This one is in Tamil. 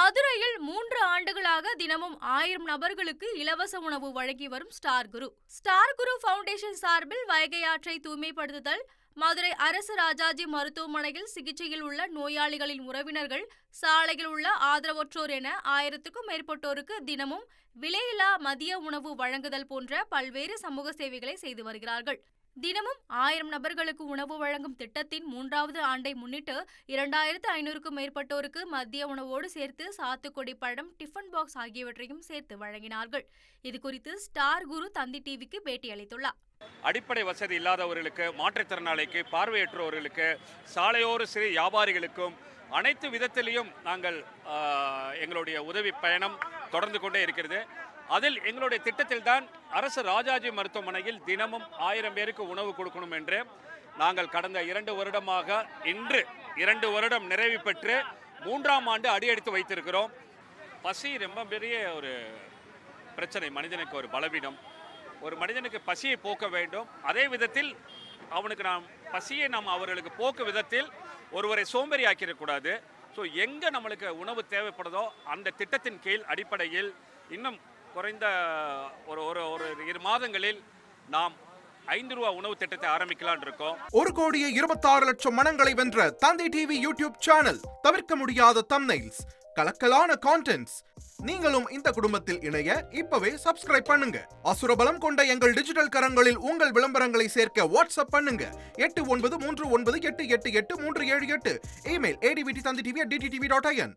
மதுரையில் 3 ஆண்டுகளாக தினமும் 1000 நபர்களுக்கு இலவச உணவு வழங்கி வரும் ஸ்டார் குரு. ஸ்டார் குரு ஃபவுண்டேஷன் சார்பில் வைகை ஆற்றை தூய்மைப்படுத்துதல், மதுரை அரசு ராஜாஜி மருத்துவமனையில் சிகிச்சையில் உள்ள நோயாளிகளின் உறவினர்கள், சாலையில் உள்ள ஆதரவற்றோர் என 1000க்கும் மேற்பட்டோருக்கு தினமும் விலையில்லா மதிய உணவு வழங்குதல் போன்ற பல்வேறு சமூக சேவைகளை செய்து வருகிறார்கள். தினமும் 1000 நபர்களுக்கு உணவு வழங்கும் திட்டத்தின் 3வது ஆண்டை முன்னிட்டு 2500க்கும் மேற்பட்டோருக்கு மதிய உணவோடு சேர்த்து சாத்துக்குடி பழம், டிஃபன் பாக்ஸ் ஆகியவற்றையும் சேர்த்து வழங்கினார்கள். இதுகுறித்து ஸ்டார் குரு தந்தி டிவிக்கு பேட்டி அளித்துள்ளார். அடிப்படை வசதி இல்லாதவர்களுக்கு, மாற்றுத்திறனாளிக்கு, பார்வையற்றவர்களுக்கு, சாலையோர சிறு வியாபாரிகளுக்கும் அனைத்து விதத்திலையும் நாங்கள் எங்களுடைய உதவி பயணம் தொடர்ந்து கொண்டே இருக்கிறது. அதில் எங்களுடைய திட்டத்தில் தான் அரசு ராஜாஜி மருத்துவமனையில் தினமும் 1000 பேருக்கு உணவு கொடுக்கணும் என்று நாங்கள் கடந்த 2 வருடமாக இன்று 2 வருடம் நிறைவு பெற்று 3ஆம் ஆண்டு அடியெடுத்து வைத்திருக்கிறோம். பசி ரொம்ப பெரிய ஒரு பிரச்சனை, மனிதனுக்கு ஒரு பலவீனம். ஒரு மனிதனுக்கு பசியை போக்க வேண்டும். அதே விதத்தில் அவனுக்கு பசியை அவர்களுக்கு போக்கு விதத்தில் ஒருவரை சோம்பேறி ஆக்கிடக்கூடாது. ஸோ எங்கே நம்மளுக்கு உணவு தேவைப்படுதோ அந்த திட்டத்தின் கீழ் அடிப்படையில் இன்னும் குறைந்த ஒரு 2 மாதங்களில் நாம் 5 ரூபா உணவு திட்டத்தை ஆரம்பிக்கலாம் இருக்கோம். 1,26,00,000 மனங்களை வென்ற தந்தி டிவி யூடியூப் சேனல். தவிர்க்க முடியாத தம்ப்நெயில்ஸ், கலக்கலான கான்டென்ட்ஸ். நீங்களும் இந்த குடும்பத்தில் இணைய இப்பவே சப்ஸ்கிரைப் பண்ணுங்க. அசுரபலம் கொண்ட எங்கள் டிஜிட்டல் கரங்களில் உங்கள் விளம்பரங்களை சேர்க்க வாட்ஸ்அப் பண்ணுங்க. 8939888378. Email advtthanditv@dttv.in.